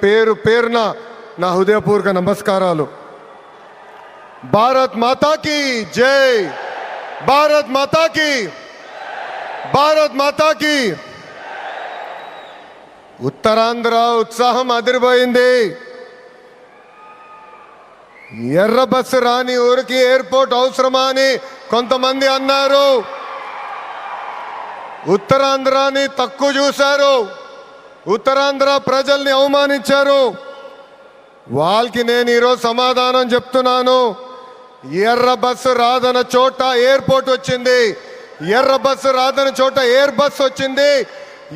పేరు పేరున నా హృదయపూర్వక నమస్కారాలు. భారత్ మాతాకి జై, భారత్ మాతాకి, భారత్ మాతాకి. ఉత్తరాంధ్ర ఉత్సాహం అదిరిపోయింది. ఎర్ర బస్సు రాని ఊరికి ఎయిర్పోర్ట్ అవసరమా అని కొంతమంది అన్నారు. ఉత్తరాంధ్రాని తక్కువ చూశారు, ఉత్తరాంధ్ర ప్రజల్ని అవమానించారు. వాళ్ళకి నేను ఈరోజు సమాధానం చెప్తున్నాను. ఎర్ర బస్సు రాదన్న చోట ఎయిర్పోర్ట్ వచ్చింది, ఎర్ర బస్సు రాదన్న చోట ఎయిర్ బస్ వచ్చింది,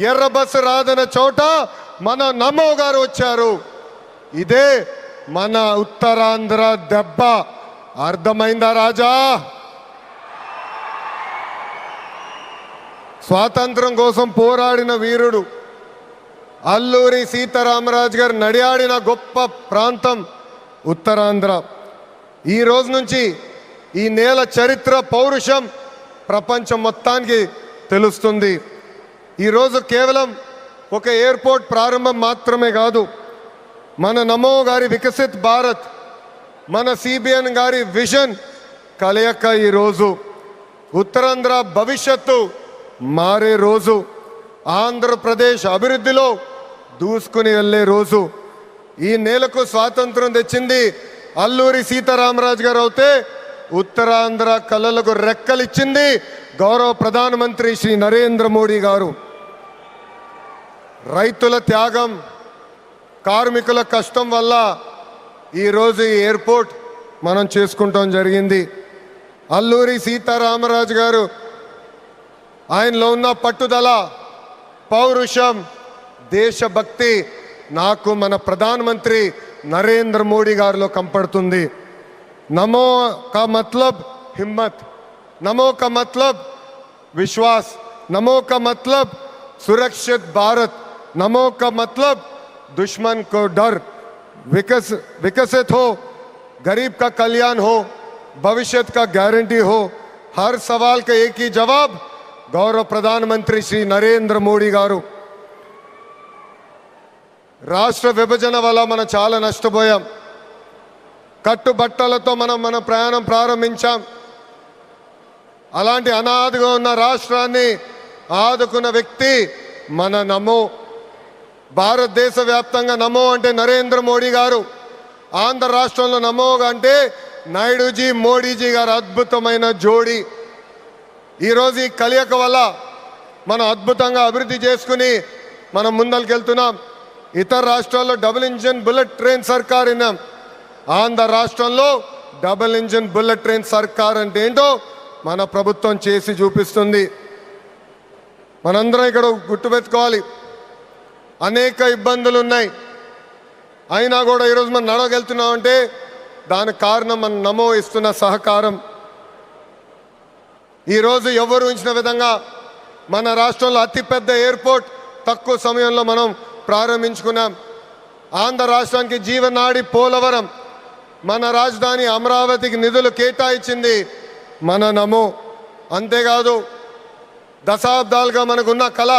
ఎర్ర బస్సు రాదన్న చోట మన నమో గారు వచ్చారు. ఇదే మన ఉత్తరాంధ్ర దెబ్బ. అర్థమైందా రాజా? స్వాతంత్రం కోసం పోరాడిన వీరుడు అల్లూరి సీతారామరాజు గారు నడియాడిన గొప్ప ప్రాంతం ఉత్తరాంధ్ర. ఈ రోజు నుంచి ఈ నేల చరిత్ర, పౌరుషం ప్రపంచం మొత్తానికి తెలుస్తుంది. ఈరోజు కేవలం ఒక ఎయిర్పోర్ట్ ప్రారంభం మాత్రమే కాదు, మన నమో గారి వికసిత్ భారత్, మన సిబిఎన్ గారి విజన్ కలయిక ఈరోజు ఉత్తరాంధ్ర భవిష్యత్తు మారే రోజు, ఆంధ్రప్రదేశ్ అభివృద్ధిలో దూసుకుని వెళ్ళే రోజు. ఈ నేలకు స్వాతంత్రం తెచ్చింది అల్లూరి సీతారామరాజు గారు అవుతే, ఉత్తరాంధ్ర కళలకు రెక్కలిచ్చింది గౌరవ ప్రధానమంత్రి శ్రీ నరేంద్ర మోడీ గారు. రైతుల త్యాగం, కార్మికుల కష్టం వల్ల ఈరోజు ఈ ఎయిర్పోర్ట్ మనం చేసుకుంటాం జరిగింది. అల్లూరి సీతారామరాజు గారు ఆయనలో ఉన్న పట్టుదల, పౌరుషం, దేశభక్తి నాకు మన ప్రధానమంత్రి నరేంద్ర మోడీ గారిలో కంపడుతుంది. నమో కా మతలబ్ హిమ్మత్, నమో కా మతలబ్ విశ్వాస్, నమో కా మతలబ్ సురక్షిत भारत, नमो का मतलब दुश्मन को डर, विकसित हो, गरीब का कल्याण हो, भविष्य का गारंटी हो. हर सवाल का एक ही जवाब गौरव प्रधानमंत्री श्री नरेंद्र मोदी गारू. రాష్ట్ర విభజన వల్ల మనం చాలా నష్టపోయాం. కట్టుబట్టలతో మన ప్రయాణం ప్రారంభించాం. అలాంటి అనాథగా ఉన్న రాష్ట్రాన్ని ఆదుకున్న వ్యక్తి మన నమో. భారతదేశ వ్యాప్తంగా నమో అంటే నరేంద్ర మోడీ గారు, ఆంధ్ర రాష్ట్రంలో నమో అంటే నాయుడుజీ, మోడీజీ గారు అద్భుతమైన జోడీ. ఈరోజు ఈ కలయిక వల్ల మనం అద్భుతంగా అభివృద్ధి చేసుకుని మనం ముందరికెళ్తున్నాం. ఇతర రాష్ట్రాల్లో డబుల్ ఇంజిన్ బుల్లెట్ ట్రైన్ సర్కార్ విన్నాం. ఆంధ్ర రాష్ట్రంలో డబుల్ ఇంజిన్ బుల్లెట్ ట్రైన్ సర్కార్ అంటే ఏంటో మన ప్రభుత్వం చేసి చూపిస్తుంది. మనందరం ఇక్కడ గుర్తుపెట్టుకోవాలి, అనేక ఇబ్బందులు ఉన్నాయి, అయినా కూడా ఈరోజు మనం నడవగలుగుతున్నామంటే దానికి కారణం మన నమో ఇస్తున్న సహకారం. ఈరోజు ఎవరు ఊహించిన విధంగా మన రాష్ట్రంలో అతిపెద్ద ఎయిర్పోర్ట్ తక్కువ సమయంలో మనం ప్రారంభించుకున్నాం. ఆంధ్ర రాష్ట్రానికి జీవనాడి పోలవరం, మన రాజధాని అమరావతికి నిధులు కేటాయించింది మన నమో. అంతేకాదు దశాబ్దాలుగా మనకున్న కళ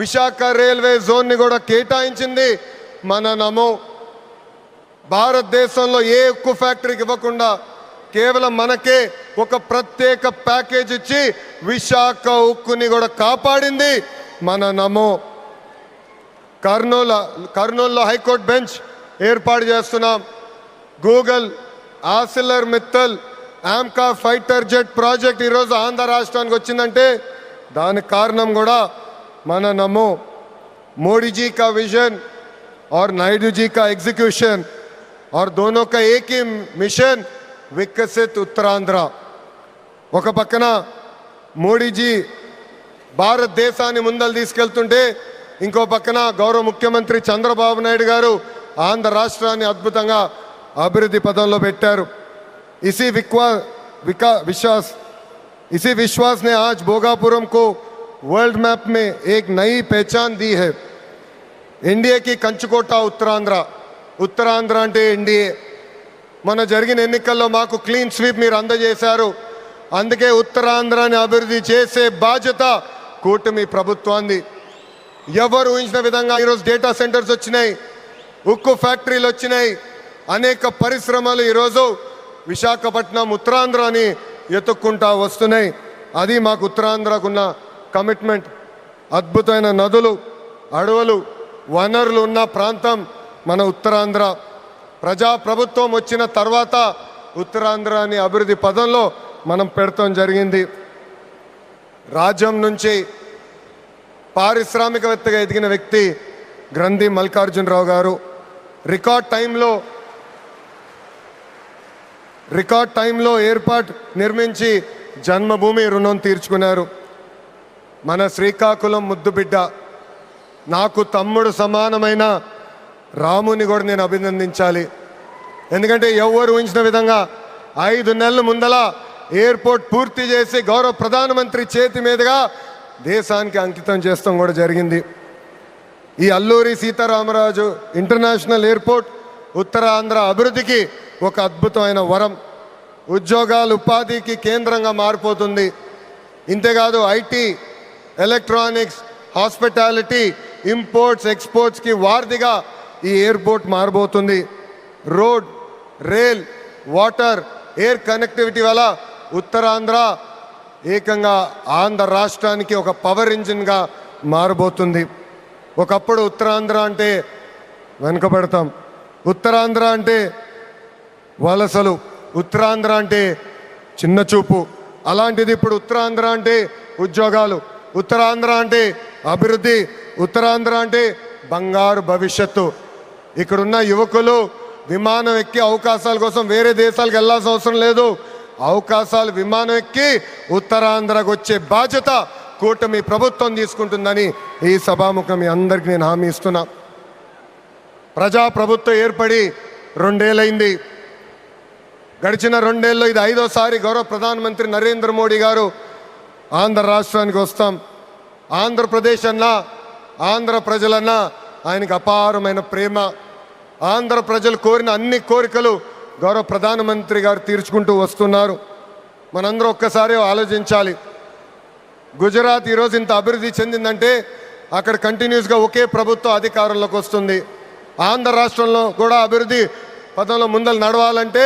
విశాఖ రైల్వే జోన్ని కూడా కేటాయించింది మన నమో. భారతదేశంలో ఏ ఉక్కు ఫ్యాక్టరీకి ఇవ్వకుండా కేవలం మనకే ఒక ప్రత్యేక ప్యాకేజ్ ఇచ్చి విశాఖ ఉక్కుని కూడా కాపాడింది మన నమో. కర్నూలులో హైకోర్టు బెంచ్ ఏర్పాటు చేస్తున్నాం. Google, ఆసిలర్ Mittal, AMCA fighter jet project ఈరోజు ఆంధ్ర రాష్ట్రానికి వచ్చిందంటే దానికి కారణం కూడా మన నమో. मोदी जी का विजन और नायडू जी का एग्जीक्यूशन और दोनों का एक ही मिशन, विकसित उत्तरांध्र. ఒక పక్కన మోడీజీ భారతదేశాన్ని ముందలు తీసుకెళ్తుంటే ఇంకో పక్కన గౌరవ ముఖ్యమంత్రి చంద్రబాబు నాయుడు గారు ఆంధ్ర రాష్ట్రాన్ని అద్భుతంగా అభివృద్ధి పదంలో పెట్టారు. इसी विश्वास ने आज भोगापुरम को वर्ल्ड मैप में एक नई पहचान दी है. इंडिया की कंचुकोटा उत्तरांध्र అంటే ఎన్డీఏ. మన జరిగిన ఎన్నికల్లో మాకు క్లీన్ స్వీప్ మీరు అందజేశారు. అందుకే ఉత్తరాంధ్రాన్ని అభివృద్ధి చేసే బాధ్యత కూటమి ప్రభుత్వాన్ని. ఎవరు ఊహించిన విధంగా ఈరోజు డేటా సెంటర్స్ వచ్చినాయి, ఉక్కు ఫ్యాక్టరీలు వచ్చినాయి, అనేక పరిశ్రమలు ఈరోజు విశాఖపట్నం ఉత్తరాంధ్రని ఎత్తుక్కుంటా వస్తున్నాయి. అది మాకు ఉత్తరాంధ్రకున్న కమిట్మెంట్. అద్భుతమైన నదులు, అడవులు, వనరులు ఉన్న ప్రాంతం మన ఉత్తరాంధ్ర. ప్రజాప్రభుత్వం వచ్చిన తర్వాత ఉత్తరాంధ్రాని అభివృద్ధి పదంలో మనం పెడతాం జరిగింది. రాజ్యం నుంచి పారిశ్రామికవేత్తగా ఎదిగిన వ్యక్తి గ్రంథి మల్లికార్జునరావు గారు రికార్డ్ టైంలో ఎయిర్పోర్ట్ నిర్మించి జన్మభూమి రుణం తీర్చుకున్నారు. మన శ్రీకాకుళం ముద్దుబిడ్డ, నాకు తమ్ముడు సమానమైన రాముని కూడా నేను అభినందించాలి. ఎందుకంటే ఎవరు ఊహించిన విధంగా 5 నెలల ముందల ఎయిర్పోర్ట్ పూర్తి చేసి గౌరవ ప్రధానమంత్రి చేతి మీదుగా దేశానికి అంకితం చేస్తాం కూడా జరిగింది. ఈ అల్లూరి సీతారామరాజు ఇంటర్నేషనల్ ఎయిర్పోర్ట్ ఉత్తరాంధ్ర అభివృద్ధికి ఒక అద్భుతమైన వరం. ఉద్యోగాలు, ఉపాధికి కేంద్రంగా మారిపోతుంది. ఇంతేకాదు ఐటీ, ఎలక్ట్రానిక్స్, హాస్పిటాలిటీ, ఇంపోర్ట్స్, ఎక్స్పోర్ట్స్కి వారధిగా ఈ ఎయిర్పోర్ట్ మారబోతుంది. Road, rail, water, air connectivity వల్ల ఉత్తరాంధ్ర ఏకంగా ఆంధ్ర రాష్ట్రానికి ఒక పవర్ ఇంజిన్గా మారబోతుంది. ఒకప్పుడు ఉత్తరాంధ్ర అంటే వెనుకబడతాం, ఉత్తరాంధ్ర అంటే వలసలు, ఉత్తరాంధ్ర అంటే చిన్న చూపు. అలాంటిది ఇప్పుడు ఉత్తరాంధ్ర అంటే ఉద్యోగాలు, ఉత్తరాంధ్ర అంటే అభివృద్ధి, ఉత్తరాంధ్ర అంటే బంగారు భవిష్యత్తు. ఇక్కడున్న యువకులు విమానం ఎక్కి అవకాశాల కోసం వేరే దేశాలకు వెళ్ళాల్సిన అవసరం లేదు. అవకాశాలు విమానం ఎక్కి ఉత్తరాంధ్రకు వచ్చే బాధ్యత కూటమి ప్రభుత్వం తీసుకుంటుందని ఈ సభాముఖం మీ అందరికీ నేను హామీ ఇస్తున్నా. ప్రజాప్రభుత్వం ఏర్పడి 2 ఏళ్ళైంది. గడిచిన 2 ఏళ్ళలో ఇది 5వసారి గౌరవ ప్రధానమంత్రి నరేంద్ర మోడీ గారు ఆంధ్ర రాష్ట్రానికి వస్తాం. ఆంధ్రప్రదేశ్ అన్నా, ఆంధ్ర ప్రజలన్నా ఆయనకు అపారమైన ప్రేమ. ఆంధ్ర ప్రజలు కోరిన అన్ని కోరికలు గౌరవ ప్రధానమంత్రి గారు తీర్చుకుంటూ వస్తున్నారు. మనందరూ ఒక్కసారి ఆలోచించాలి. గుజరాత్ ఈరోజు ఇంత అభివృద్ధి చెందిందంటే అక్కడ కంటిన్యూస్గా ఒకే ప్రభుత్వం అధికారంలోకి వస్తుంది. ఆంధ్ర రాష్ట్రంలో కూడా అభివృద్ధి పదంలో ముందలు నడవాలంటే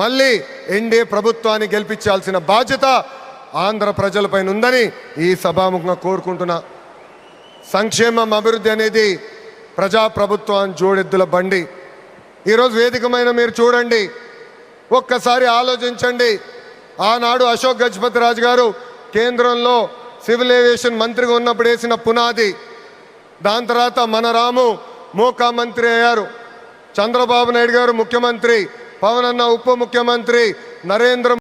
మళ్ళీ ఎన్డీఏ ప్రభుత్వాన్ని గెలిపించాల్సిన బాధ్యత ఆంధ్ర ప్రజలపైన ఉందని ఈ సభాముఖంగా కోరుకుంటున్నా. సంక్షేమం, అభివృద్ధి అనేది ప్రజాప్రభుత్వాన్ని జోడెద్దుల బండి. ఈరోజు వేదికమైన మీరు చూడండి, ఒక్కసారి ఆలోచించండి. ఆనాడు అశోక్ గజపతి రాజు గారు కేంద్రంలో సివిల్ ఏవియేషన్ మంత్రిగా ఉన్నప్పుడు వేసిన పునాది. దాని తర్వాత మన రాము మోకా మంత్రి అయ్యారు, చంద్రబాబు నాయుడు గారు ముఖ్యమంత్రి, పవన్ అన్న ఉప ముఖ్యమంత్రి, నరేంద్ర